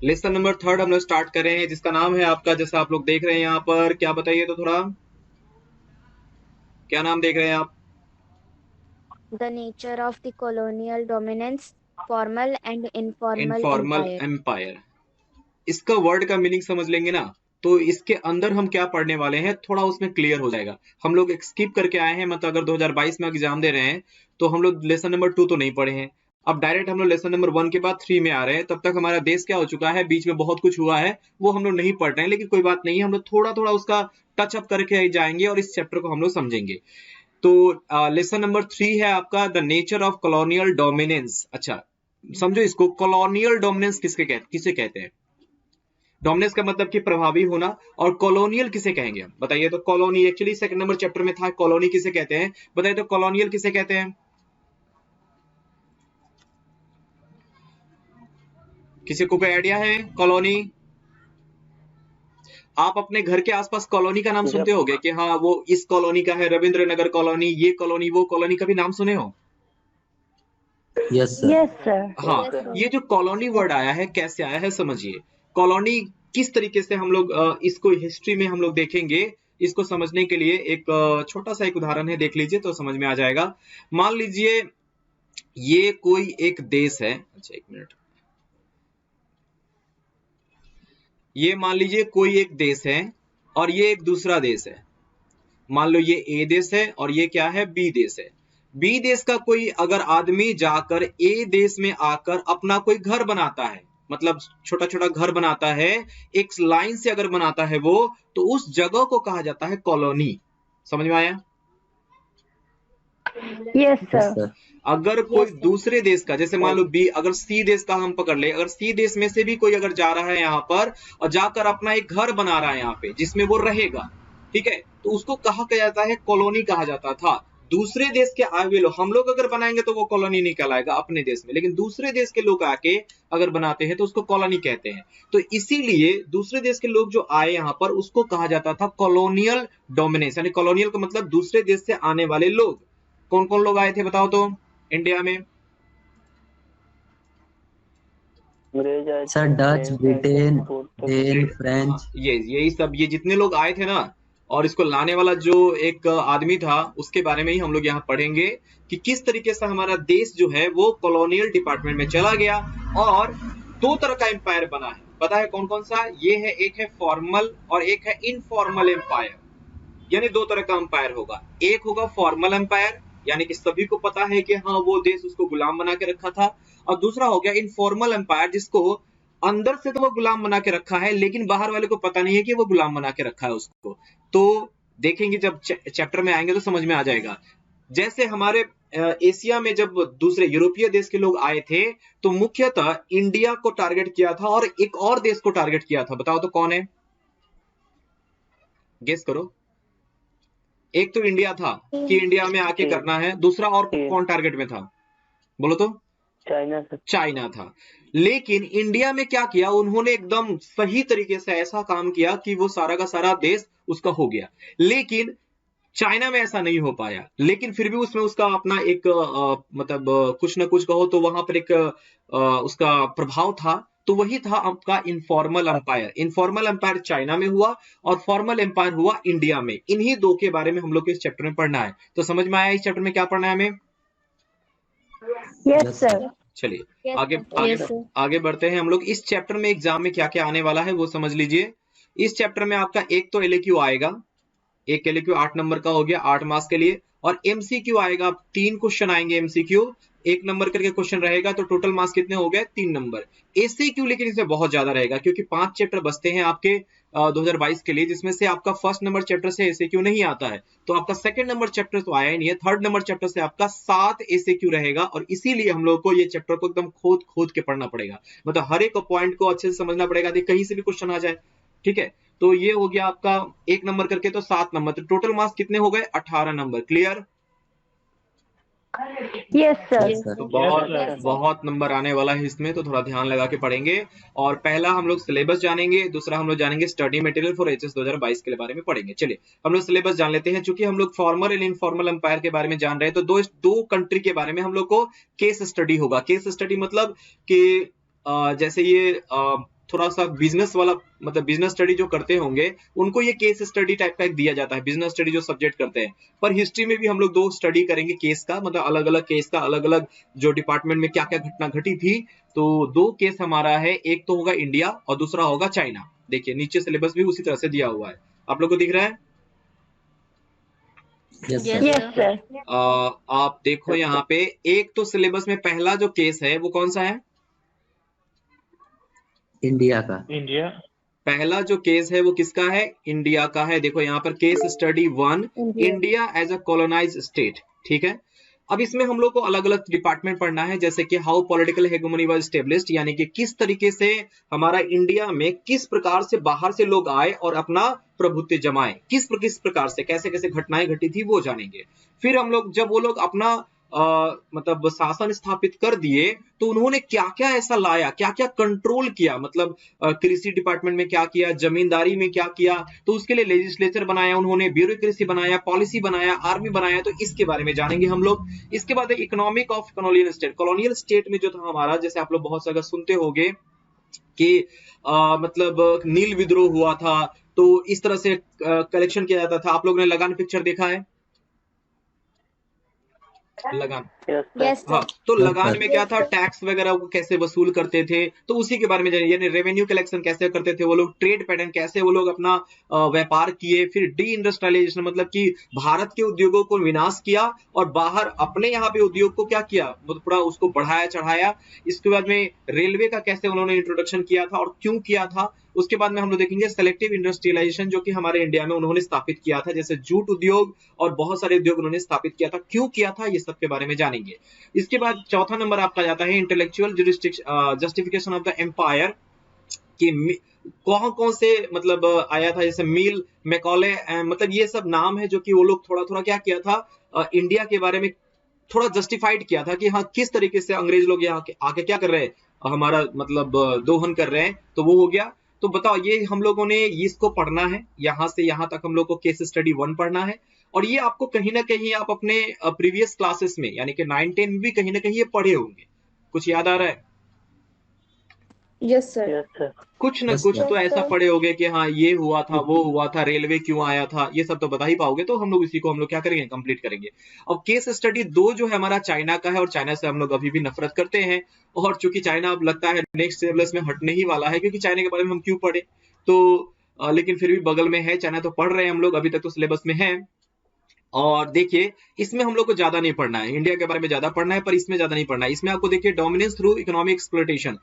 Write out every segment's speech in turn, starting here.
Lesson number 3 हम लोग start कर रहे हैं, जिसका नाम है आपका, जैसा आप लोग देख रहे हैं यहाँ पर, क्या बताइए तो थोड़ा, क्या नाम देख रहे हैं आप? The nature of the colonial dominance, formal and informal informal empire. Empire. इसका वर्ड का मीनिंग समझ लेंगे ना, तो इसके अंदर हम क्या पढ़ने वाले हैं थोड़ा उसमें क्लियर हो जाएगा। हम लोग स्किप करके आए हैं, मतलब अगर 2022 में एग्जाम दे रहे हैं तो हम लोग लेसन नंबर 2 तो नहीं पढ़े हैं। अब डायरेक्ट हम लोग लेसन नंबर 1 के बाद 3 में आ रहे हैं। तब तक हमारा देश क्या हो चुका है, बीच में बहुत कुछ हुआ है, वो हम लोग नहीं पढ़ रहे हैं, लेकिन कोई बात नहीं है, हम लोग थोड़ा थोड़ा उसका टच अप करके जाएंगे और इस चैप्टर को हम लोग समझेंगे। तो लेसन नंबर 3 है आपका the nature of colonial dominance. अच्छा, समझो इसको, कॉलोनियल डोमिनेंस किसे कहते हैं? डोमिनेंस का मतलब कि प्रभावी होना, और कॉलोनियल किसे कहेंगे हम बताइए तो? Colony actually second number chapter में था, कॉलोनी किसे कहते हैं बताइए तो? कॉलोनियल किसे कहते हैं? किसी को कोई आइडिया है? कॉलोनी, आप अपने घर के आसपास कॉलोनी का नाम सुनते जब होगे कि हाँ वो इस कॉलोनी का है, रविंद्र नगर कॉलोनी, ये कॉलोनी, वो कॉलोनी, कभी नाम सुने हो? Yes sir. Yes sir. हाँ। Yes, sir. ये जो कॉलोनी वर्ड आया है, कैसे आया है समझिए। कॉलोनी किस तरीके से हम लोग इसको हिस्ट्री में हम लोग देखेंगे। इसको समझने के लिए एक छोटा सा एक उदाहरण है, देख लीजिए तो समझ में आ जाएगा। मान लीजिए ये कोई एक देश है। अच्छा एक मिनट, ये मान लीजिए कोई एक देश है और ये एक दूसरा देश है। मान लो ये ए देश है और ये क्या है, बी देश है। बी देश का कोई अगर आदमी जाकर ए देश में आकर अपना कोई घर बनाता है, मतलब छोटा छोटा घर बनाता है, एक लाइन से अगर बनाता है वो, तो उस जगह को कहा जाता है कॉलोनी। समझ में आया? Yes yes sir. सर। अगर कोई Yes, sir. दूसरे देश का, जैसे मान लो बी, अगर सी देश का हम पकड़ ले, अगर सी देश में से भी कोई अगर जा रहा है यहाँ पर और जाकर अपना एक घर बना रहा है यहाँ पे जिसमें वो रहेगा, ठीक है, तो उसको कहा जाता है कॉलोनी कहा जाता था। दूसरे देश के आए हुए लोग, हम लोग अगर बनाएंगे तो वो कॉलोनी नहीं कहलाएगा अपने देश में, लेकिन दूसरे देश के लोग आके अगर बनाते हैं तो उसको कॉलोनी कहते हैं। तो इसीलिए दूसरे देश के लोग जो आए यहाँ पर उसको कहा जाता था कॉलोनियल डोमिनेंस, यानी कॉलोनियल का मतलब दूसरे देश से आने वाले लोग। कौन कौन लोग आए थे बताओ तो इंडिया में? अंग्रेज आए सर थे, डच, फ्रेंच आए थे, ब्रिटेन, डेन, हाँ, फ्रेंच। ये यही सब, ये जितने लोग आए थे ना, और इसको लाने वाला जो एक आदमी था उसके बारे में ही हम लोग यहाँ पढ़ेंगे कि किस तरीके से हमारा देश जो है वो कॉलोनियल डिपार्टमेंट में चला गया। और दो तरह का एम्पायर बना है, पता है कौन कौन सा ये है? एक है फॉर्मल और एक है इनफॉर्मल एम्पायर। यानी दो तरह का अंपायर होगा। एक होगा फॉर्मल अंपायर, यानी कि सभी को पता है कि हाँ वो देश उसको गुलाम बना के रखा था। और दूसरा हो गया इनफॉर्मल अंपायर, जिसको अंदर से तो वो गुलाम बना के रखा है लेकिन बाहर वाले को पता नहीं है कि वो गुलाम बना के रखा है उसको। तो देखेंगे जब चैप्टर में आएंगे तो समझ में आ जाएगा। जैसे हमारे एशिया में जब दूसरे यूरोपीय देश के लोग आए थे तो मुख्यतः इंडिया को टारगेट किया था और एक और देश को टारगेट किया था। बताओ तो कौन है, गेस करो। एक तो इंडिया था कि इंडिया में आके करना है, दूसरा और कौन टारगेट में था बोलो तो? चाइना से। चाइना था। लेकिन इंडिया में क्या किया उन्होंने, एकदम सही तरीके से ऐसा काम किया कि वो सारा का सारा देश उसका हो गया। लेकिन चाइना में ऐसा नहीं हो पाया, लेकिन फिर भी उसमें उसका अपना एक मतलब कुछ ना कुछ कहो तो वहां पर एक उसका प्रभाव था। तो वही था आपका informal umpire. Informal umpire China में हुआ और फॉर्मल एम्पायर हुआ इंडिया में। इन्हीं दो के बारे में हम लोग को इस चैप्टर में पढ़ना है। तो समझ में आया इस चैप्टर में क्या पढ़ना है हमें? Yes yes sir. सर। चलिए Yes, आगे sir. आगे Yes, sir. आगे बढ़ते हैं हम लोग। इस चैप्टर में एग्जाम में क्या क्या आने वाला है वो समझ लीजिए। इस चैप्टर में आपका एक तो एलक्यू आएगा, एक एलक्यू 8 नंबर का हो गया 8 मार्क्स के लिए, और एमसीक्यू आएगा, 3 क्वेश्चन आएंगे एमसीक्यू, 1 नंबर करके क्वेश्चन रहेगा, तो टोटल मार्क्स कितने हो गए 3 नंबर। एसीक्यू लेकिन इसमें बहुत ज्यादा रहेगा क्योंकि 5 चैप्टर बचते हैं आपके 2022 के लिए, जिसमें से आपका फर्स्ट नंबर चैप्टर से एसीक्यू नहीं आता है, तो आपका सेकंड नंबर चैप्टर तो आया ही नहीं है। थर्ड नंबर चैप्टर से आपका 7 एसीक्यू रहेगा, और इसीलिए हम लोग को ये चैप्टर को एकदम खोद खोद के पढ़ना पड़ेगा, मतलब हर एक पॉइंट को अच्छे से समझना पड़ेगा, कहीं से भी क्वेश्चन आ जाए। ठीक है, तो ये हो गया आपका 1 नंबर करके, तो 7 नंबर, तो टोटल मार्क्स कितने हो गए 18 number. Clear? Yes sir. Yes Yes, sir. तो sir. बहुत Yes, sir. बहुत नंबर आने वाला है इसमें, तो थोड़ा ध्यान लगा के पढ़ेंगे। और पहला हम लोग सिलेबस जानेंगे, दूसरा हम लोग जानेंगे स्टडी मटेरियल फॉर एचएस 2022 के बारे में पढ़ेंगे। चलिए हम लोग सिलेबस जान लेते हैं। चूंकि हम लोग फॉर्मल एंड इनफॉर्मल अंपायर के बारे में जान रहे हैं, तो दो कंट्री के बारे में हम लोग को केस स्टडी होगा। केस स्टडी मतलब कि जैसे ये थोड़ा सा बिजनेस वाला मतलब बिजनेस स्टडी जो करते होंगे उनको ये केस स्टडी टाइप का एक दिया जाता है, बिजनेस स्टडी जो सब्जेक्ट करते हैं। पर हिस्ट्री में भी हम लोग 2 स्टडी करेंगे केस का, मतलब अलग अलग केस का, अलग अलग जो डिपार्टमेंट में क्या क्या घटना घटी थी। तो 2 केस हमारा है, एक तो होगा इंडिया और दूसरा होगा चाइना। देखिए नीचे सिलेबस भी उसी तरह से दिया हुआ है, आप लोग को दिख रहा है? Yes Yes, sir. Yes sir. Sir. आप देखो यहाँ पे एक तो सिलेबस में पहला जो केस है वो कौन सा है? इंडिया का। इंडिया। पहला जो केस है वो किसका है? इंडिया का है। देखो यहाँ पर case study 1, India. India as a colonised state. ठीक है, अब इसमें हम लोग को अलग अलग डिपार्टमेंट पढ़ना है, जैसे कि हाउ पॉलिटिकल हेगेमनी वाज एस्टेब्लिश्ड, यानी कि किस तरीके से हमारा इंडिया में किस प्रकार से बाहर से लोग आए और अपना प्रभुत्व जमाए, किस प्रकार से कैसे कैसे घटनाएं घटी थी वो जानेंगे। फिर हम लोग जब वो लोग अपना मतलब शासन स्थापित कर दिए तो उन्होंने क्या क्या ऐसा लाया, क्या क्या कंट्रोल किया, मतलब कृषि डिपार्टमेंट में क्या किया, जमींदारी में क्या किया, तो उसके लिए लेजिस्लेचर बनाया उन्होंने, ब्यूरोक्रेसी बनाया, पॉलिसी बनाया, आर्मी बनाया, तो इसके बारे में जानेंगे हम लोग। इसके बाद इकोनॉमिक ऑफ कॉलोनियल स्टेट में जो था हमारा, जैसे आप लोग बहुत जगह सुनते होंगे कि मतलब नील विद्रोह हुआ था, तो इस तरह से कलेक्शन किया जाता था। आप लोगों ने लगान पिक्चर देखा है? लगान, Yes, sir. हाँ, तो यस लगान सर। में क्या Yes, था, sir. टैक्स वगैरह को कैसे वसूल करते थे, तो उसी के बारे में जानिए, यानी रेवेन्यू कलेक्शन कैसे करते थे वो लोग, ट्रेड पैटर्न कैसे वो लोग अपना व्यापार किए, फिर डी इंडस्ट्रियलाइजेशन मतलब कि भारत के उद्योगों को विनाश किया और बाहर अपने यहाँ पे उद्योग को क्या किया, मतलब पूरा उसको बढ़ाया चढ़ाया। इसके बाद में रेलवे का कैसे उन्होंने इंट्रोडक्शन किया था और क्यों किया था। उसके बाद में हम लोग देखेंगे सेलेक्टिव इंडस्ट्रियलाइजेशन, जो कि हमारे इंडिया में उन्होंने स्थापित किया था, जैसे जूट उद्योग और बहुत सारे उद्योग उन्होंने स्थापित किया था, क्यों किया था, ये सब के बारे में जानेंगे। इसके बाद चौथा नंबर आपका जाता है intellectual justification of the empire, कि कौन कौन से मतलब आया था, जैसे मिल, मैकॉले, मतलब ये सब नाम है जो कि वो लोग थोड़ा थोड़ा क्या किया था, इंडिया के बारे में थोड़ा जस्टिफाइड किया था कि हाँ किस तरीके से अंग्रेज लोग यहाँ आके क्या कर रहे हैं, हमारा मतलब दोहन कर रहे हैं, तो वो हो गया। तो बताओ, ये हम लोगों ने इसको पढ़ना है, यहाँ से यहाँ तक हम लोग को केस स्टडी 1 पढ़ना है, और ये आपको कहीं ना कहीं आप अपने प्रीवियस क्लासेस में यानी कि 9-10 में भी कहीं ना कहीं ये पढ़े होंगे। कुछ याद आ रहा है? Yes, sir. Yes sir. कुछ ना यस कुछ सर। तो Yes, ऐसा sir. पढ़े होगे कि हाँ ये हुआ था, वो हुआ था, रेलवे क्यों आया था, ये सब तो बता ही पाओगे। तो हम लोग इसी को हम लोग क्या करेंगे, कंप्लीट करेंगे। अब केस स्टडी 2 जो है हमारा चाइना का है, और चाइना से हम लोग अभी भी नफरत करते हैं, और चूंकि चाइना अब लगता है नेक्स्ट सिलेबस में हटने ही वाला है, क्योंकि चाइना के बारे में हम क्यों पढ़े, तो लेकिन फिर भी बगल में है चाइना, तो पढ़ रहे हैं हम लोग, अभी तक तो सिलेबस में है। और देखिए इसमें हम लोग को ज्यादा नहीं पढ़ना है, इंडिया के बारे में ज्यादा पढ़ना है, पर इसमें ज्यादा नहीं पढ़ना है। इसमें आपको देखिए डोमिनेंस थ्रू इकोनॉमिक एक्सप्लॉयटेशन,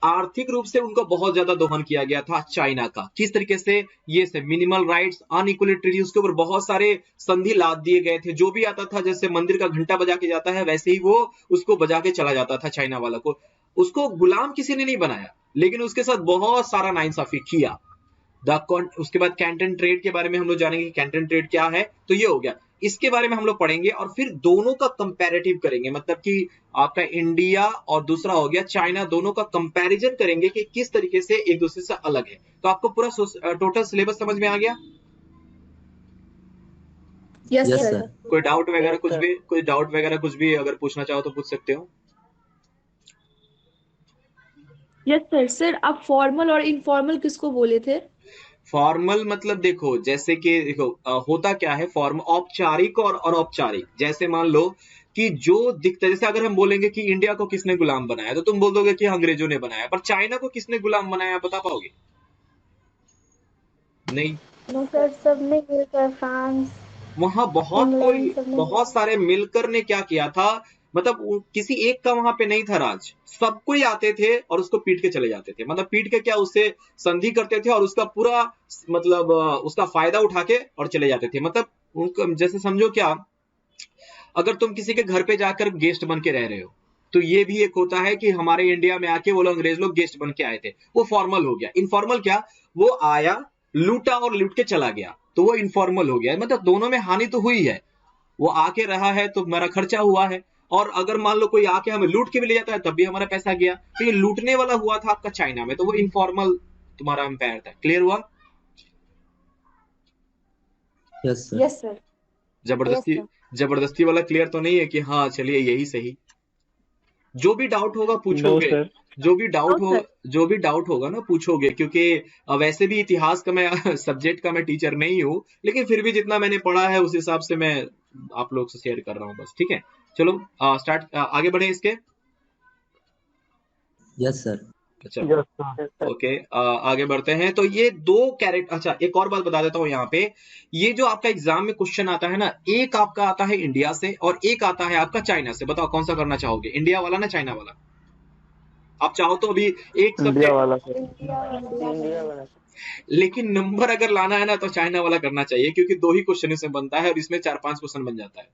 आर्थिक रूप से उनको बहुत ज्यादा दोहन किया गया था चाइना का। किस तरीके से, ये से मिनिमल राइट्स, अनइक्वल ट्रीटी, उसके ऊपर बहुत सारे संधि लाद दिए गए थे। जो भी आता था, जैसे मंदिर का घंटा बजा के जाता है, वैसे ही वो उसको बजा के चला जाता था चाइना वाला को। उसको गुलाम किसी ने नहीं बनाया, लेकिन उसके साथ बहुत सारा नाइंसाफी किया। उसके बाद कैंटन ट्रेड के बारे में हम लोग जानेंगे, कैंटन ट्रेड क्या है, तो ये हो गया। इसके बारे में हम लोग पढ़ेंगे और फिर दोनों का कंपैरेटिव करेंगे, मतलब कि आपका इंडिया और दूसरा हो गया चाइना, दोनों का कंपैरिजन करेंगे कि किस तरीके से एक दूसरे से अलग है। तो आपको पूरा टोटल सिलेबस समझ में आ गया? Yes, yes sir. सर। कोई डाउट वगैरह Yes, कुछ sir. भी, कोई डाउट वगैरह कुछ भी अगर पूछना चाहो तो पूछ सकते हो। Yes sir. सर आप फॉर्मल और इनफॉर्मल किसको बोले थे? फॉर्मल मतलब देखो, जैसे कि देखो होता क्या है, फॉर्म औपचारिक और अनौपचारिक। जैसे मान लो कि जो दिखता है, जैसे अगर हम बोलेंगे कि इंडिया को किसने गुलाम बनाया, तो तुम बोल दोगे कि अंग्रेजों ने बनाया, पर चाइना को किसने गुलाम बनाया, बता पाओगे? नहीं, No, sir. सबने मिलकर फ्रांस, वहां इंग्लैंड सबने बहुत सारे मिलकर ने क्या किया था, मतलब किसी एक का वहां पे नहीं था राज, सब कोई आते थे और उसको पीट के चले जाते थे। मतलब पीट के क्या, उससे संधि करते थे और उसका पूरा मतलब उसका फायदा उठा के और चले जाते थे। मतलब उनको जैसे समझो क्या, अगर तुम किसी के घर पे जाकर गेस्ट बन के रह रहे हो, तो ये भी एक होता है कि हमारे इंडिया में आके वो लोग अंग्रेज लोग गेस्ट बन के आए थे, वो फॉर्मल हो गया। इनफॉर्मल क्या, वो आया, लूटा और लूट के चला गया, तो वो इनफॉर्मल हो गया। मतलब दोनों में हानि तो हुई है, वो आके रहा है तो हमारा खर्चा हुआ है, और अगर मान लो कोई आके हमें लूट के भी ले जाता है तब भी हमारा पैसा गया। तो ये लूटने वाला हुआ था आपका चाइना में, तो वो इनफॉर्मल तुम्हारा एम्पायर था। क्लियर हुआ? Yes sir. Yes sir. Yes, जबरदस्ती sir. जबरदस्ती वाला क्लियर तो नहीं है कि हाँ चलिए यही सही? जो भी डाउट होगा नो पूछोगे, सर। जो भी डाउट होगा ना पूछोगे, क्योंकि वैसे भी इतिहास का मैं सब्जेक्ट का मैं टीचर नहीं हूँ, लेकिन फिर भी जितना मैंने पढ़ा है उस हिसाब से मैं आप लोग से शेयर कर रहा हूँ बस। ठीक है, चलो स्टार्ट, आगे बढ़े इसके। Yes sir. अच्छा यस सर। ओके, आगे बढ़ते हैं। तो ये दो कैरेक्टर, अच्छा एक और बात बता देता हूँ यहाँ पे, ये जो आपका एग्जाम में क्वेश्चन आता है ना, एक आपका आता है इंडिया से और एक आता है आपका चाइना से। बताओ कौन सा करना चाहोगे, इंडिया वाला ना चाइना वाला? आप चाहो तो अभी एक इंडिया सब्जेक्ट, वाला सर। इंडिया इंडिया वाला। लेकिन नंबर अगर लाना है ना तो चाइना वाला करना चाहिए, क्योंकि दो ही क्वेश्चन इसमें बनता है और इसमें 4-5 क्वेश्चन बन जाता है।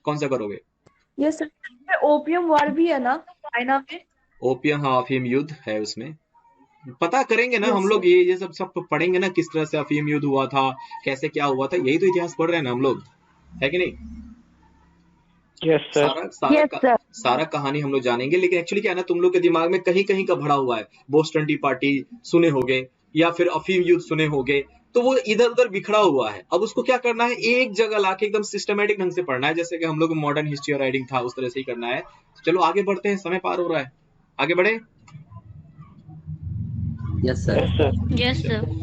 कौन सा करोगे? Yes sir. ओपियम वॉर भी है ना चाइना में? ओपियम, हाँ अफीम युद्ध है उसमें। पता करेंगे ना हम यस लोग, सर। ये सब पढ़ेंगे ना, किस तरह से अफीम युद्ध हुआ था, कैसे क्या हुआ था, यही तो इतिहास पढ़ रहे हैं ना हम लोग, है कि नहीं? Yes sir. सारा कहानी हम लोग जानेंगे। लेकिन एक्चुअली क्या है ना, तुम लोग के दिमाग में कहीं कहीं का भरा हुआ है, बोस्टन टी पार्टी सुने होगे या फिर अफीम युद्ध सुने होगे, तो वो इधर उधर बिखरा हुआ है। अब उसको क्या करना है, एक जगह लाके एकदम सिस्टमेटिक ढंग से पढ़ना है, जैसे कि हम लोग मॉडर्न हिस्ट्री और राइटिंग था उस तरह से ही करना है। चलो आगे बढ़ते हैं, समय पार हो रहा है, आगे बढ़े। Yes sir. Yes sir. Yes sir.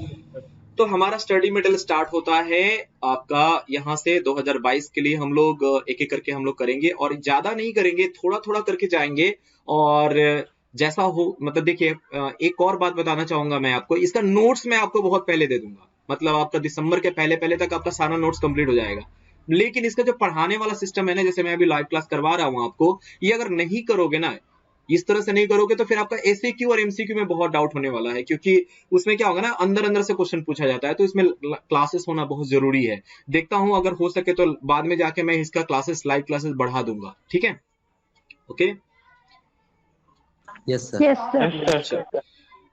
तो हमारा स्टडी मेटेरियल स्टार्ट होता है आपका यहाँ से 2022 के लिए। हम लोग एक एक करके हम लोग करेंगे और ज्यादा नहीं करेंगे, थोड़ा थोड़ा करके जाएंगे। और जैसा हो, मतलब देखिए, एक और बात बताना चाहूंगा मैं आपको, इसका नोट्स मैं आपको बहुत पहले दे दूंगा, मतलब आपका दिसंबर के पहले पहले तक आपका सारा नोट्स कंप्लीट हो जाएगा। लेकिन इसका जो पढ़ाने वाला सिस्टम है ना, जैसे मैं अभी लाइव क्लास करवा रहा हूँ आपको, ये अगर नहीं करोगे ना, इस तरह से नहीं करोगे, तो फिर आपका एसएक्यू और एमसीक्यू में बहुत डाउट होने वाला है, क्योंकि उसमें क्या होगा ना, अंदर अंदर से क्वेश्चन पूछा जाता है, तो इसमें क्लासेस होना बहुत जरूरी है। देखता हूं अगर हो सके तो बाद में जाके मैं इसका क्लासेस, लाइव क्लासेस बढ़ा दूंगा, ठीक है? Okay, yes sir. Yes sir.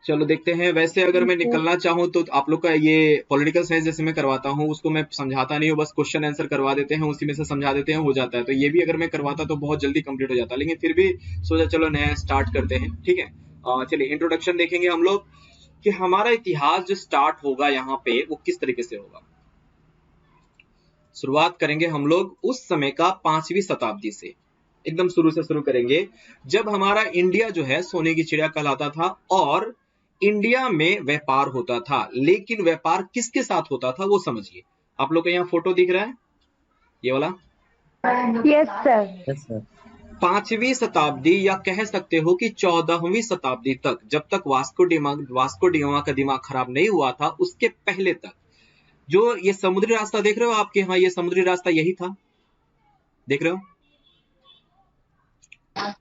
चलो देखते हैं। वैसे अगर मैं निकलना चाहूँ तो आप लोग का ये पॉलिटिकल साइंस जैसे मैं करवाता हूँ, उसको मैं समझाता नहीं हूँ, बस क्वेश्चन आंसर करवा देते हैं, उसी में से समझा देते हैं, हो जाता है। तो ये भी अगर मैं करवाता तो बहुत जल्दी कंप्लीट हो जाता, लेकिन फिर भी सोचा चलो नया स्टार्ट करते हैं, ठीक है? चलिए इंट्रोडक्शन देखेंगे हम लोग कि हमारा इतिहास जो स्टार्ट होगा यहाँ पे वो किस तरीके से होगा। शुरुआत करेंगे हम लोग उस समय का 5वीं शताब्दी से, एकदम शुरू से शुरू करेंगे, जब हमारा इंडिया जो है सोने की चिड़िया कहलाता था और इंडिया में व्यापार होता था। लेकिन व्यापार किसके साथ होता था वो समझिए। आप लोग को यहाँ फोटो दिख रहा है, ये वाला? Yes sir. Yes sir. 5वीं शताब्दी या कह सकते हो कि 14वीं शताब्दी तक, जब तक वास्को डिगामा का दिमाग खराब नहीं हुआ था, उसके पहले तक जो ये समुद्री रास्ता देख रहे हो आपके, हाँ ये समुद्री रास्ता यही था, देख रहे हो?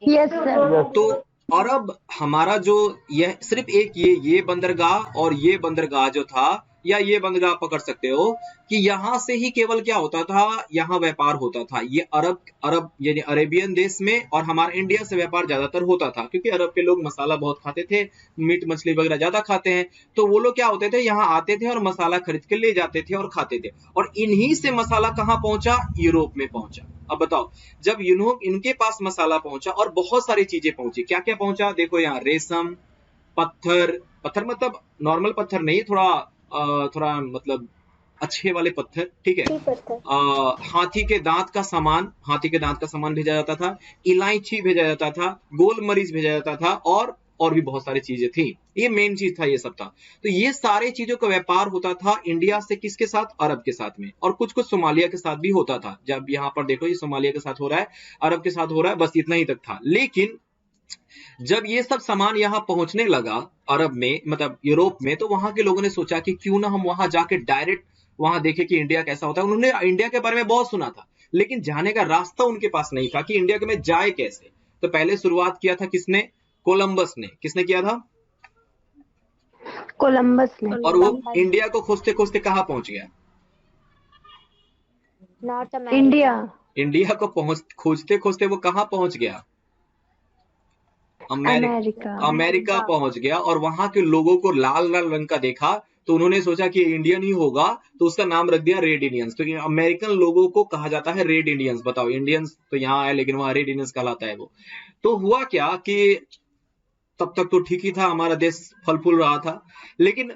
Yes sir. तो अरब हमारा जो, यह सिर्फ एक ये बंदरगाह और ये बंदरगाह जो था, या ये बंदरगाह पकड़ सकते हो कि यहाँ से ही केवल क्या होता था, यहाँ व्यापार होता था। ये अरब यानी अरेबियन देश में और हमारा इंडिया से व्यापार ज्यादातर होता था, क्योंकि अरब के लोग मसाला बहुत खाते थे, मीट मछली वगैरह ज्यादा खाते हैं। तो वो लोग क्या होते थे, यहाँ आते थे और मसाला खरीद के ले जाते थे और खाते थे। और इन्हीं से मसाला कहाँ पहुंचा, यूरोप में पहुंचा। अब बताओ, जब इनके पास मसाला पहुंचा और बहुत सारी चीजें पहुंची, क्या क्या पहुंचा देखो यहाँ, रेशम, पत्थर मतलब नॉर्मल पत्थर नहीं, थोड़ा मतलब अच्छे वाले पत्थर, ठीक है? हाथी के दांत का सामान भेजा जाता था, इलायची भेजा जाता था, गोल मरीच भेजा जाता था, और भी बहुत सारी चीजें थी। ये मेन चीज था, ये सब था। तो ये सारे चीजों का व्यापार होता था इंडिया से, किसके साथ, अरब के साथ में, और कुछ कुछ सोमालिया के साथ भी होता था। जब यहाँ पर देखो, ये सोमालिया के साथ हो रहा है, अरब के साथ हो रहा है, बस इतना ही तक था। लेकिन जब ये सब सामान यहाँ पहुंचने लगा अरब में, मतलब यूरोप में, तो वहां के लोगों ने सोचा कि क्यों ना हम वहां जाके डायरेक्ट वहां देखे कि इंडिया कैसा होता है। उन्होंने इंडिया के बारे में बहुत सुना था, लेकिन जाने का रास्ता उनके पास नहीं था कि इंडिया में जाए कैसे। तो पहले शुरुआत किया था किसने, कोलंबस ने। किसने किया था? कोलंबस ने। और वो इंडिया को खोजते खोजते कहाँ पहुंच गया? North America. इंडिया को खोजते खोजते वो कहाँ पहुंच गया? अमेरिका पहुंच गया। और वहां के लोगों को लाल लाल रंग का देखा, तो उन्होंने सोचा कि इंडियन ही होगा, तो उसका नाम रख दिया रेड इंडियंस। तो अमेरिकन लोगों को कहा जाता है रेड इंडियंस। बताओ, इंडियंस तो यहाँ है लेकिन वहां रेड इंडियंस कहलाता है वो। तो हुआ क्या कि तब तक तो ठीक ही था, हमारा देश फल फूल रहा था। लेकिन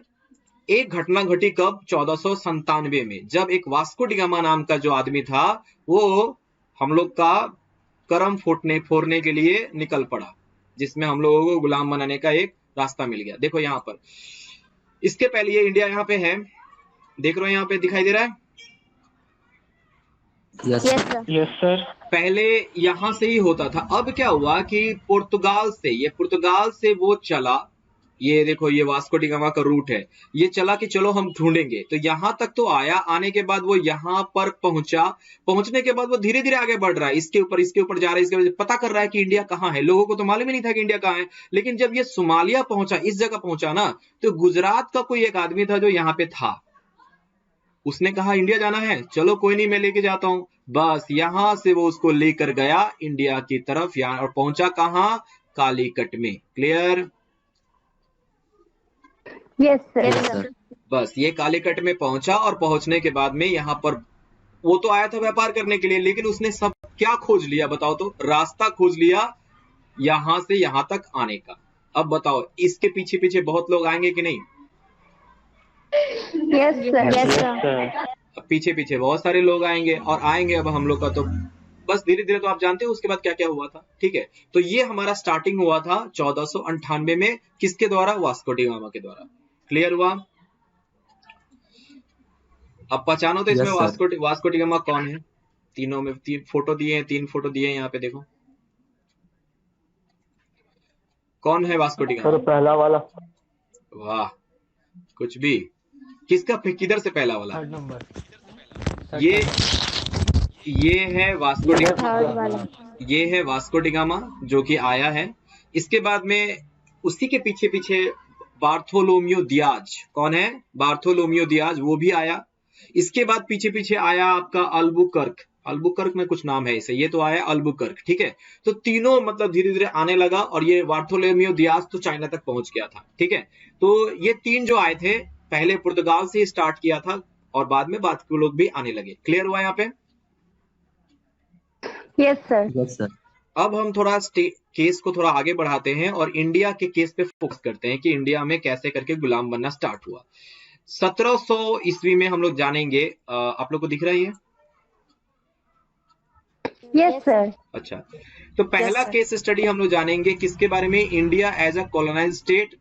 एक घटना घटी कब, 1497 में, जब एक वास्को डिगामा नाम का जो आदमी था, वो हम लोग का करम फोड़ने के लिए निकल पड़ा, जिसमें हम लोगों को गुलाम बनाने का एक रास्ता मिल गया। देखो यहाँ पर, इसके पहले ये इंडिया यहाँ पे है, देख रहे हो यहाँ पे दिखाई दे रहा है। Yes Yes, sir. Yes sir. पहले यहां से ही होता था। अब क्या हुआ कि पुर्तगाल से वो चला, ये देखो ये वास्को डी गामा का रूट है, ये चला कि चलो हम ढूंढेंगे, तो यहां तक तो आया। आने के बाद वो यहां पर पहुंचा, पहुंचने के बाद वो धीरे धीरे आगे बढ़ रहा है, इसके ऊपर जा रहा है, इसके वजह पता कर रहा है कि इंडिया कहाँ है। लोगों को तो मालूम ही नहीं था कि इंडिया कहाँ है, लेकिन जब ये सोमालिया पहुंचा, इस जगह पहुंचा ना, तो गुजरात का कोई एक आदमी था जो यहाँ पे था, उसने कहा इंडिया जाना है, चलो कोई नहीं मैं लेके जाता हूं। बस यहां से वो उसको लेकर गया इंडिया की तरफ, यहाँ और पहुंचा कहां, कालीकट में। Clear? Yes, sir. Yes, yes sir. Sir बस ये कालीकट में पहुंचा, और पहुंचने के बाद में यहां पर वो तो आया था व्यापार करने के लिए, लेकिन उसने सब क्या खोज लिया बताओ तो? रास्ता खोज लिया यहां से यहां तक आने का। अब बताओ इसके पीछे पीछे बहुत लोग आएंगे कि नहीं? Yes, sir. Yes, yes sir. Sir. अब पीछे पीछे बहुत सारे लोग आएंगे और आएंगे। अब हम लोग का तो बस धीरे धीरे, तो आप जानते हो उसके बाद क्या क्या हुआ था। ठीक है, तो ये हमारा स्टार्टिंग हुआ था 1498 में, किसके द्वारा? वास्को डी गामा के द्वारा। क्लियर हुआ? अब पहचानो तो इसमें yes sir Vasco D gamma कौन है? तीनों में फोटो दिए हैं, 3 फोटो दिए हैं यहाँ पे, देखो कौन है वास्को डी सर गामा? पहला वाला वाह, कुछ भी। किसका, किधर से पहला वाला? 3rd number. ये है वास्को डी Third वाला. ये है वास्को डी गामा जो कि आया है। इसके बाद में उसी के पीछे पीछे बार्थोलोमियो दियाज, कौन है? बार्थोलोमियो दियाज, वो भी आया। इसके बाद पीछे पीछे आया आपका अल्बुकर्क में कुछ नाम है इसे, ये तो आया अल्बुकर्क। ठीक है, तो तीनों मतलब धीरे धीरे आने लगा, और ये बार्थोलोमियो दियाज तो चाइना तक पहुंच गया था। ठीक है, तो ये 3 जो आए थे, पहले पुर्तगाल से स्टार्ट किया था, और बाद में बाकी लोग भी आने लगे। क्लियर हुआ यहाँ पे? Yes, sir. यस सर अब हम थोड़ा केस को थोड़ा आगे बढ़ाते हैं और इंडिया के केस पे फोकस करते हैं कि इंडिया में कैसे करके गुलाम बनना स्टार्ट हुआ। 1700 ईस्वी में हम लोग जानेंगे। आप लोग को दिख रहा है ये? Yes, sir. अच्छा, तो पहला sir. केस स्टडी हम लोग जानेंगे किसके बारे में? India as a colonised state.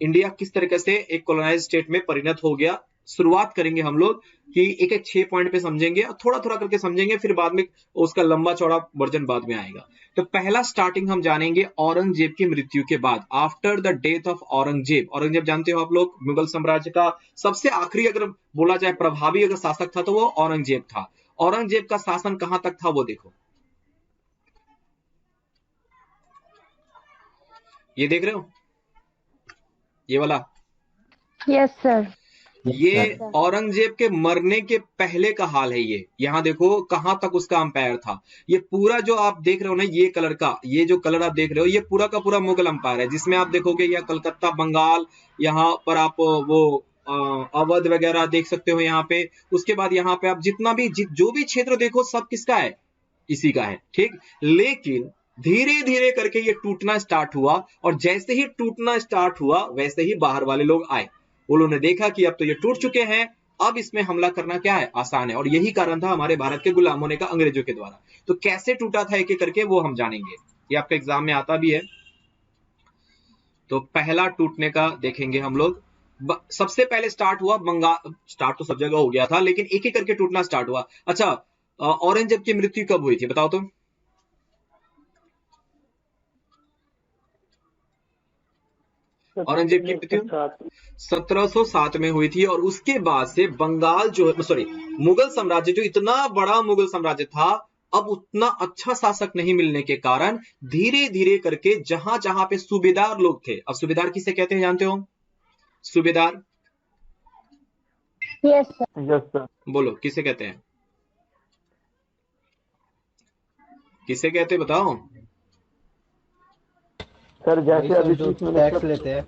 India किस तरीके से एक कॉलोनाइज्ड स्टेट में परिणत हो गया। शुरुआत करेंगे हम लोग कि एक एक 6 पॉइंट पे समझेंगे, और थोड़ा थोड़ा करके समझेंगे, फिर बाद में उसका लंबा चौड़ा वर्जन बाद में आएगा। तो पहला स्टार्टिंग हम जानेंगे औरंगजेब की मृत्यु के बाद, after the death of Aurangzeb. Aurangzeb जानते हो आप लोग, मुगल साम्राज्य का सबसे आखिरी अगर बोला जाए प्रभावी अगर शासक था तो वो औरंगजेब था। औरंगजेब का शासन कहां तक था वो देखो, ये देख रहे हो ये वाला? Yes, sir. ये यस सर औरंगजेब के मरने के पहले का हाल है। ये यहाँ देखो कहां तक उसका अंपायर था। ये पूरा जो आप देख रहे हो ना, ये कलर का, ये जो कलर आप देख रहे हो, ये पूरा का पूरा मुगल अंपायर है, जिसमें आप देखोगे या कलकत्ता, बंगाल, यहाँ पर आप वो अवध वगैरह देख सकते हो यहाँ पे। उसके बाद यहाँ पे आप जितना भी जो भी क्षेत्र देखो सब किसका है? इसी का है। ठीक, लेकिन धीरे धीरे करके ये टूटना स्टार्ट हुआ, और जैसे ही टूटना स्टार्ट हुआ वैसे ही बाहर वाले लोग आए। उन्होंने देखा कि अब तो ये टूट चुके हैं, अब इसमें हमला करना क्या है? आसान है। और यही कारण था हमारे भारत के गुलाम होने का अंग्रेजों के द्वारा। तो कैसे टूटा था एक एक करके वो हम जानेंगे, ये आपके एग्जाम में आता भी है। तो पहला टूटने का देखेंगे हम लोग। सबसे पहले स्टार्ट हुआ बंगाल, स्टार्ट तो सब जगह हो गया था, लेकिन एक एक करके टूटना स्टार्ट हुआ। अच्छा, औरंगजेब की मृत्यु कब हुई थी बताओ तो? औरंगजेब की मृत्यु 1707 में हुई थी, और उसके बाद से बंगाल जो, सॉरी, मुगल साम्राज्य जो इतना बड़ा मुगल साम्राज्य था, अब उतना अच्छा शासक नहीं मिलने के कारण धीरे धीरे करके जहां जहां पे सूबेदार लोग थे। अब सूबेदार किसे कहते हैं जानते हो? सूबेदार Yes, sir. Yes sir. बोलो किसे कहते हैं? किसे कहते बताओ? सर जैसे अभी जो टैक्स लेते हैं।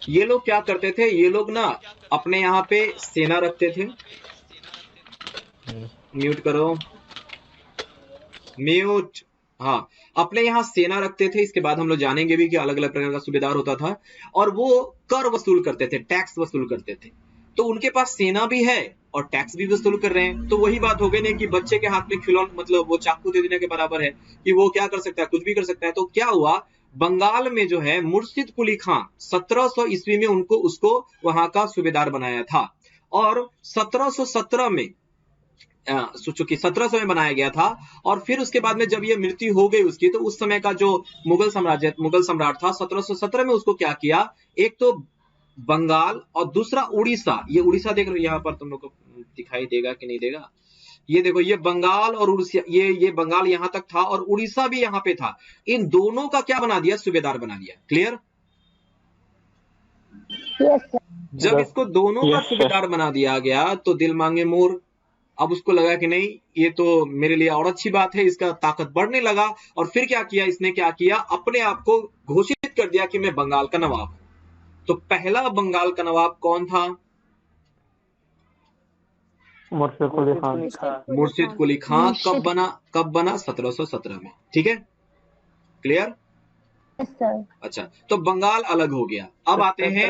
ये लोग क्या करते थे? ये लोग ना अपने यहाँ पे सेना रखते थे। म्यूट करो, म्यूट। हाँ, अपने यहाँ सेना रखते थे। इसके बाद हम लोग जानेंगे भी कि अलग अलग प्रकार का सूबेदार होता था, और वो कर वसूल करते थे, टैक्स वसूल करते थे। तो उनके पास सेना भी है और टैक्स भी वसूल कर रहे हैं। तो वही बात हो गई ना कि बच्चे के हाथ में खिलौना मतलब वो चाकू दे देने के बराबर है कि वो क्या कर सकता है, कुछ भी कर सकता है। तो क्या हुआ, बंगाल में जो है मुर्शिद कुली खां 1700 ईस्वी में उसको वहां का सूबेदार बनाया था, और 1717 में चूंकि 1700 में बनाया गया था, और फिर उसके बाद में जब ये मृत्यु हो गई उसकी, तो उस समय का जो मुगल सम्राट था 1717 में उसको क्या किया, एक तो बंगाल और दूसरा उड़ीसा। ये उड़ीसा देख रहे हो यहाँ पर, तुम लोग को दिखाई देगा कि नहीं देगा, ये देखो, ये बंगाल और उड़ीसा, ये बंगाल यहां तक था और उड़ीसा भी यहां पे था। इन दोनों का क्या बना दिया, सूबेदार बना दिया। क्लियर? Yes, sir. जब इसको दोनों का सूबेदार बना दिया गया तो दिल मांगे मोर। अब उसको लगा कि नहीं, ये तो मेरे लिए और अच्छी बात है, इसका ताकत बढ़ने लगा, और फिर क्या किया इसने, क्या किया, अपने आप को घोषित कर दिया कि मैं बंगाल का नवाब हूं। तो पहला बंगाल का नवाब कौन था? मुर्शिद कुली खान। मुर्शिद कुली खां। कब बना 1717 में। ठीक है, क्लियर? Yes, sir. अच्छा, तो बंगाल अलग हो गया। अब आते हैं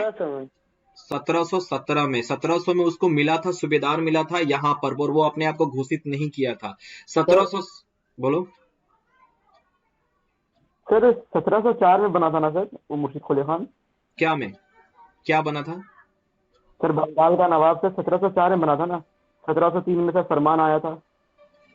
1717 में। 1700 में उसको मिला था, सूबेदार मिला था यहां पर, और वो अपने आप को घोषित नहीं किया था। 1700 बोलो सर। 1704 में बना था ना सर वो मुर्शिद कुली खान? क्या में क्या बना था सर बंगाल का नवाब सर 1704 में बना था ना। 1703 में सर फरमान आया था।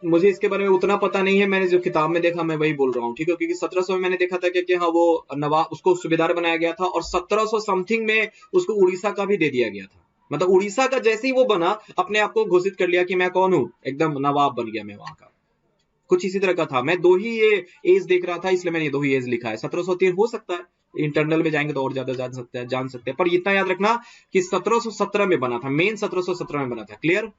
मुझे इसके बारे में उतना पता नहीं है, मैंने जो किताब में देखा मैं वही बोल रहा हूँ। ठीक है, क्योंकि 1700 में मैंने देखा था कि हाँ वो नवाब, उसको सूबेदार बनाया गया था, और 1700 समथिंग में उसको उड़ीसा का भी दे दिया गया था। मतलब उड़ीसा का जैसे ही वो बना, अपने आप को घोषित कर लिया कि मैं कौन हूँ, एकदम नवाब बन गया मैं वहां का। कुछ इसी तरह का था। मैं दो ही ये एज देख रहा था, इसलिए मैंने दो ही एज लिखा है। 1703 हो सकता है, इंटरनल में जाएंगे तो और ज्यादा जान सकते हैं, पर इतना याद रखना कि 1717 में बना था, मेन 1717 में बना था। Clear?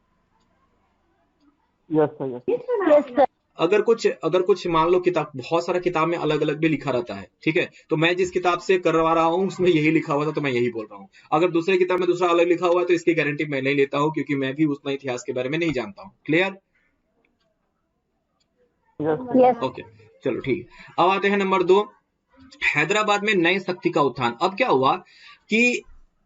Yes sir. Yes, sir. अगर कुछ मान लो किताब, बहुत सारा किताब में अलग अलग भी लिखा रहता है, ठीक है, तो मैं जिस किताब से करवा रहा हूँ उसमें यही लिखा हुआ था, तो मैं यही बोल रहा हूँ। अगर दूसरे किताब में दूसरा अलग लिखा हुआ है तो इसकी गारंटी मैं नहीं लेता हूँ, क्योंकि मैं भी उतना इतिहास के बारे में नहीं जानता हूँ। क्लियर? Yes. ओके, चलो ठीक है। अब आते हैं नंबर 2, हैदराबाद में नई शक्ति का उत्थान। अब क्या हुआ कि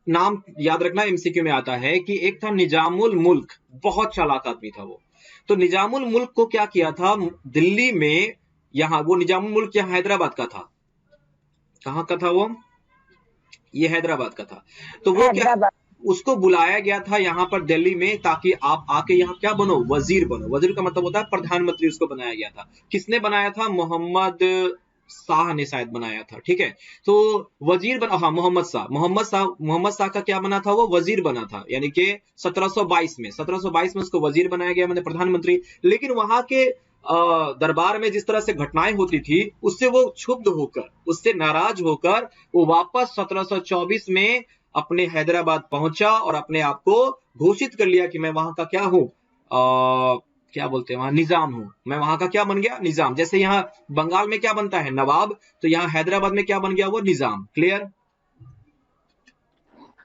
नाम याद रखना, एमसीक्यू में आता है कि एक था निजामुल मुल्क, बहुत चालाक आदमी था वो। तो निजामुल मुल्क को क्या किया था, दिल्ली में, वो निजामुल मुल्क यहाँ हैदराबाद का था। कहाँ का था वो? ये हैदराबाद का था। तो वो क्या, उसको बुलाया गया था यहाँ पर दिल्ली में, ताकि आप आके यहाँ क्या बनो, वजीर बनो। वजीर का मतलब होता है प्रधानमंत्री। उसको बनाया गया था। किसने बनाया था? मोहम्मद शाह ने शायद बनाया था। ठीक है, तो वजीर बना, हाँ मोहम्मद शाह का क्या बना था, वो वजीर बना था, यानी कि 1722 में उसको वजीर बनाया गया, मतलब प्रधानमंत्री। लेकिन वहां के दरबार में जिस तरह से घटनाएं होती थी, उससे वो क्षुब्ध होकर, उससे नाराज होकर वो वापस 1724 में अपने हैदराबाद पहुंचा और अपने आप को घोषित कर लिया कि मैं वहां का क्या हूं, क्या बोलते हैं वहां, निजाम हूं। मैं वहां का क्या बन गया, निजाम। जैसे यहाँ बंगाल में क्या बनता है, नवाब, तो यहाँ हैदराबाद में क्या बन गया, वो निजाम। क्लियर?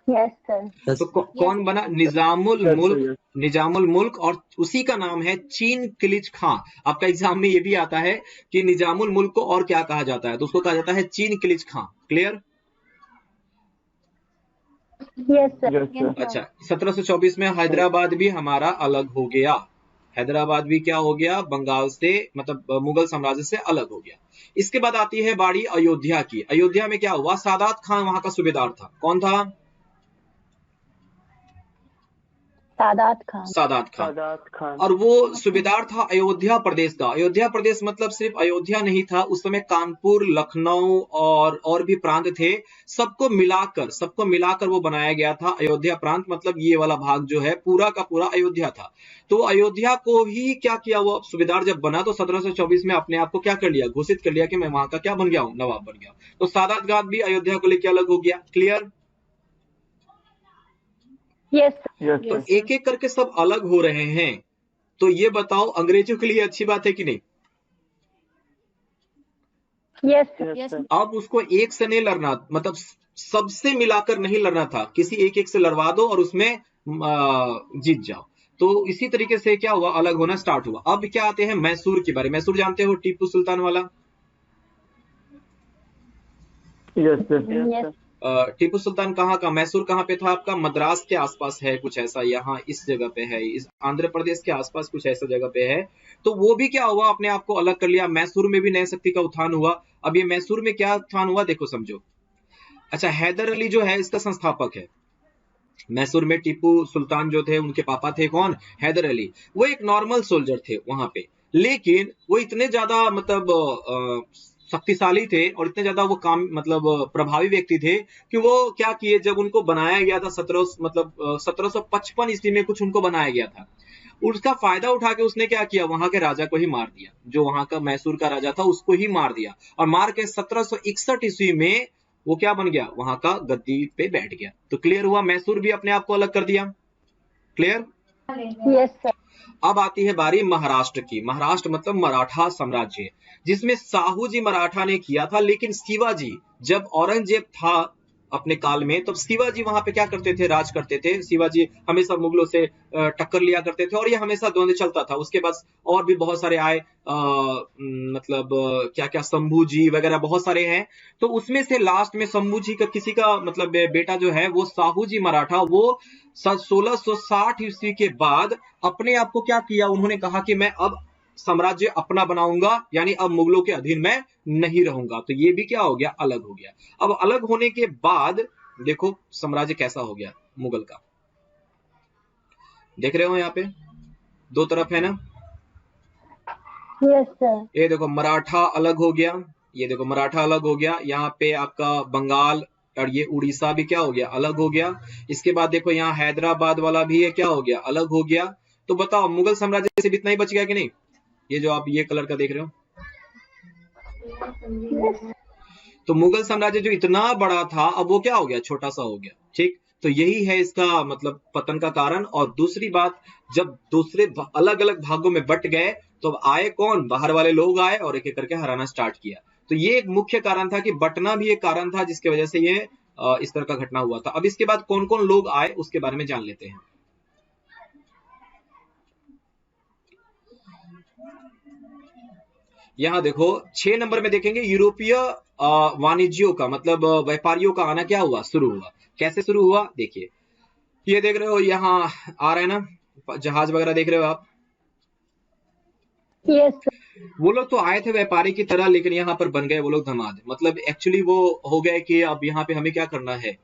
Yes, sir. तो कौन बना, निजामुल मुल्क, और उसी का नाम है चीन किलिच खां। आपका एग्जाम में ये भी आता है कि निजामुल मुल्क को और क्या कहा जाता है, तो उसको कहा जाता है चीन किलिच खां। क्लियर? Yes, sir. अच्छा, 1724 में हैदराबाद भी हमारा अलग हो गया। हैदराबाद भी क्या हो गया, बंगाल से, मतलब मुगल साम्राज्य से अलग हो गया। इसके बाद आती है बारी अयोध्या की। अयोध्या में क्या हुआ, सादात खान वहां का सूबेदार था। कौन था? सादात खान। और वो सूबेदार था अयोध्या प्रदेश का। अयोध्या प्रदेश मतलब सिर्फ अयोध्या नहीं था, उस समय कानपुर, लखनऊ और भी प्रांत थे, सबको मिलाकर वो बनाया गया था अयोध्या प्रांत। मतलब ये वाला भाग जो है पूरा का पूरा अयोध्या था। तो अयोध्या को ही क्या किया, वो सूबेदार जब बना तो 1724 में अपने आप को क्या कर लिया, घोषित कर लिया कि मैं वहां का क्या बन गया हूं, नवाब बन गया। तो सादात खान भी अयोध्या को लेकर अलग हो गया। क्लियर? Yes, तो एक एक करके सब अलग हो रहे हैं। तो ये बताओ, अंग्रेजों के लिए अच्छी बात है कि नहीं? yes, Yes. अब उसको एक से नहीं लड़ना, मतलब सबसे मिलाकर नहीं लड़ना था, किसी एक से लड़वा दो और उसमें जीत जाओ। तो इसी तरीके से क्या हुआ, अलग होना स्टार्ट हुआ। अब क्या आते हैं मैसूर के बारे में। मैसूर जानते हो, टीपू सुल्तान वाला। यस टीपू सुल्तान कहाँ का, मैसूर कहाँ पे था आपका, मद्रास के आसपास है कुछ ऐसा, यहाँ इस जगह पे है, इस आंध्र प्रदेश के आसपास कुछ ऐसा जगह पे है। तो वो भी क्या हुआ, अपने आप को अलग कर लिया। मैसूर में भी नई शक्ति का उत्थान हुआ। अब ये मैसूर में क्या उत्थान हुआ देखो समझो। अच्छा, हैदर अली जो है इसका संस्थापक है। मैसूर में टीपू सुल्तान जो थे उनके पापा थे कौन, हैदर अली। वो एक नॉर्मल सोल्जर थे वहां पे, लेकिन वो इतने ज्यादा मतलब शक्तिशाली थे और इतने ज्यादा वो काम मतलब प्रभावी व्यक्ति थे कि वो क्या किए, जब उनको बनाया गया था 1755 ईस्वी में कुछ उनको बनाया गया था, उसका फायदा उठा के उसने क्या किया, वहां के राजा को ही मार दिया। जो वहां का मैसूर का राजा था उसको ही मार दिया, और मार के 1761 ईस्वी में वो क्या बन गया, वहां का गद्दी पे बैठ गया। तो क्लियर हुआ, मैसूर भी अपने आप को अलग कर दिया। क्लियर? Yes sir. अब आती है बारी महाराष्ट्र की। महाराष्ट्र मतलब मराठा साम्राज्य, जिसमें साहू जी मराठा ने किया था, लेकिन शिवाजी जब औरंगजेब था अपने काल में, तब शिवाजी वहां पे क्या करते थे, राज करते थे। शिवाजी हमेशा मुगलों से टक्कर लिया करते थे और ये हमेशा द्वंद्व चलता था। उसके बाद और भी बहुत सारे आए, मतलब क्या क्या शंभू जी वगैरह बहुत सारे हैं। तो उसमें से लास्ट में शंभू जी का किसी का मतलब बेटा जो है वो साहू जी मराठा, वो 1660 ईस्वी के बाद अपने आप को क्या किया, उन्होंने कहा कि मैं अब साम्राज्य अपना बनाऊंगा, यानी अब मुगलों के अधीन में नहीं रहूंगा। तो ये भी क्या हो गया, अलग हो गया। अब अलग होने के बाद देखो साम्राज्य कैसा हो गया मुगल का, देख रहे हो यहाँ पे दो तरफ है ना। Yes sir. ये देखो मराठा अलग हो गया, ये देखो मराठा अलग हो गया। यहाँ पे आपका बंगाल और ये उड़ीसा भी क्या हो गया, अलग हो गया। इसके बाद देखो यहाँ हैदराबाद वाला भी है क्या हो गया, अलग हो गया। तो बताओ मुगल साम्राज्य से इतना ही बच गया कि नहीं, ये जो आप ये कलर का देख रहे हो। तो मुगल साम्राज्य जो इतना बड़ा था अब वो क्या हो गया, छोटा सा हो गया। ठीक, तो यही है इसका मतलब पतन का कारण। और दूसरी बात, जब दूसरे अलग अलग भागों में बट गए तो अब आए कौन, बाहर वाले लोग आए और एक एक करके हराना स्टार्ट किया। तो ये एक मुख्य कारण था कि बटना भी एक कारण था जिसकी वजह से ये इस तरह का घटना हुआ था। अब इसके बाद कौन कौन लोग आए उसके बारे में जान लेते हैं। यहाँ देखो 6 नंबर में देखेंगे यूरोपीय वाणिज्यों का मतलब व्यापारियों का आना क्या हुआ, शुरू हुआ। कैसे शुरू हुआ, देखिए ये देख रहे हो यहाँ आ रहा है ना जहाज वगैरह, देख रहे हो आप। यस। वो लोग तो आए थे व्यापारी की तरह, लेकिन यहाँ पर बन गए वो लोग धमाद। मतलब एक्चुअली वो हो गए कि अब यहाँ पे हमें क्या करना है,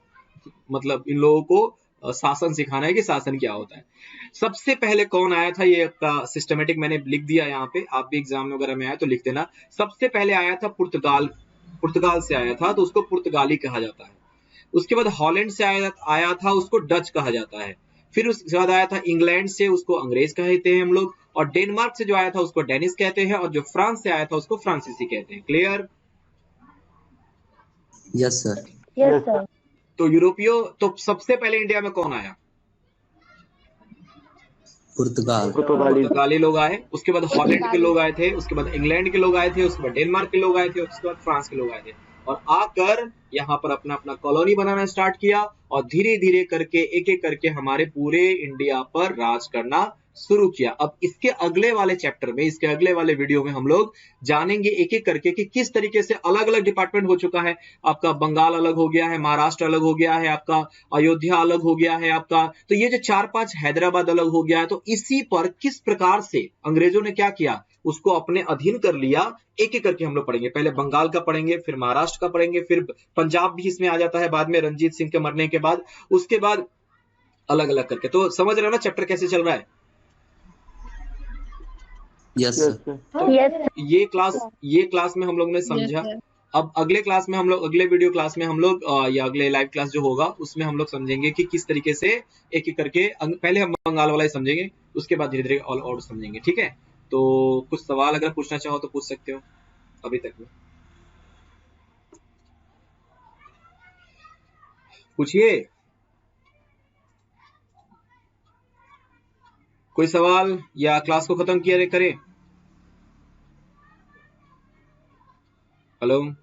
मतलब इन लोगों को शासन सिखाना है कि शासन क्या होता है। सबसे पहले कौन आया था, ये सिस्टमेटिक मैंने लिख दिया यहाँ पे, आप भी एग्जाम वगैरह में आए तो लिख देना। सबसे पहले आया था पुर्तगाल, पुर्तगाल से आया था तो उसको पुर्तगाली कहा जाता है। उसके बाद हॉलैंड से आया था, उसको डच कहा जाता है। फिर उसके बाद आया था इंग्लैंड से, उसको अंग्रेज कहते हैं हम लोग। और डेनमार्क से जो आया था उसको डेनिश कहते हैं, और जो फ्रांस से आया था उसको फ्रांसीसी कहते हैं। Clear? Yes sir. Yes sir. तो यूरोपियो, तो सबसे पहले इंडिया में कौन आया, पुर्तगाली लोग आए। उसके बाद हॉलैंड के लोग आए थे, उसके बाद इंग्लैंड के लोग आए थे, उसके बाद डेनमार्क के लोग आए थे, उसके बाद फ्रांस के लोग आए थे। और आकर यहाँ पर अपना अपना कॉलोनी बनाना स्टार्ट किया और धीरे धीरे करके एक एक करके हमारे पूरे इंडिया पर राज करना शुरू किया। अब इसके अगले वाले चैप्टर में, इसके अगले वाले वीडियो में हम लोग जानेंगे एक एक करके कि किस तरीके से अलग अलग डिपार्टमेंट हो चुका है। आपका बंगाल अलग हो गया है, महाराष्ट्र अलग हो गया है, आपका अयोध्या अलग हो गया है आपका। तो ये जो 4-5 हैदराबाद अलग हो गया है, तो इसी पर किस प्रकार से अंग्रेजों ने क्या किया, उसको अपने अधीन कर लिया, एक एक करके हम लोग पढ़ेंगे। पहले बंगाल का पढ़ेंगे, फिर महाराष्ट्र का पढ़ेंगे, फिर पंजाब भी इसमें आ जाता है बाद में रंजीत सिंह के मरने के बाद। उसके बाद अलग अलग करके, तो समझ रहे हो ना चैप्टर कैसे चल रहा है। Yes sir. यस। ये क्लास में हम लोग ने समझा। अब अगले क्लास में हम लोग, अगले वीडियो क्लास में हम लोग या अगले लाइव क्लास जो होगा उसमें हम लोग समझेंगे कि किस तरीके से एक एक करके, पहले हम बंगाल वाला ही समझेंगे, उसके बाद धीरे धीरे ऑल और समझेंगे। ठीक है, तो कुछ सवाल अगर पूछना चाहो तो पूछ सकते हो अभी तक में, पूछिए। कोई सवाल या क्लास को खत्म किया करें। हेलो,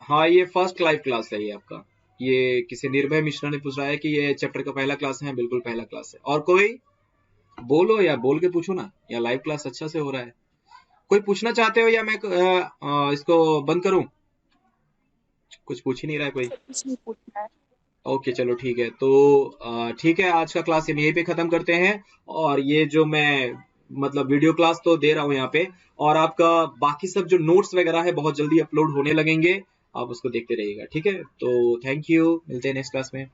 हाँ ये फर्स्ट लाइव क्लास है ये आपका। ये किसी निर्भय मिश्रा ने पूछ रहा है कि ये चैप्टर का पहला क्लास है। बिल्कुल पहला क्लास है। और कोई बोलो या बोल के पूछो ना, या लाइव क्लास अच्छा से हो रहा है। कोई पूछना चाहते हो या मैं इसको बंद करूं? कुछ पूछ ही नहीं रहा है कोई। कुछ नहीं पूछना है। ओके चलो ठीक है, तो ठीक है, आज का क्लास हम यहीं पे खत्म करते हैं। और ये जो मैं मतलब वीडियो क्लास तो दे रहा हूँ यहाँ पे, और आपका बाकी सब जो नोट्स वगैरह है बहुत जल्दी अपलोड होने लगेंगे, आप उसको देखते रहिएगा, ठीक है। तो थैंक यू, मिलते हैं नेक्स्ट क्लास में।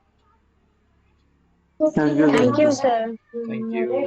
Thank you Thank you, sir. Thank you.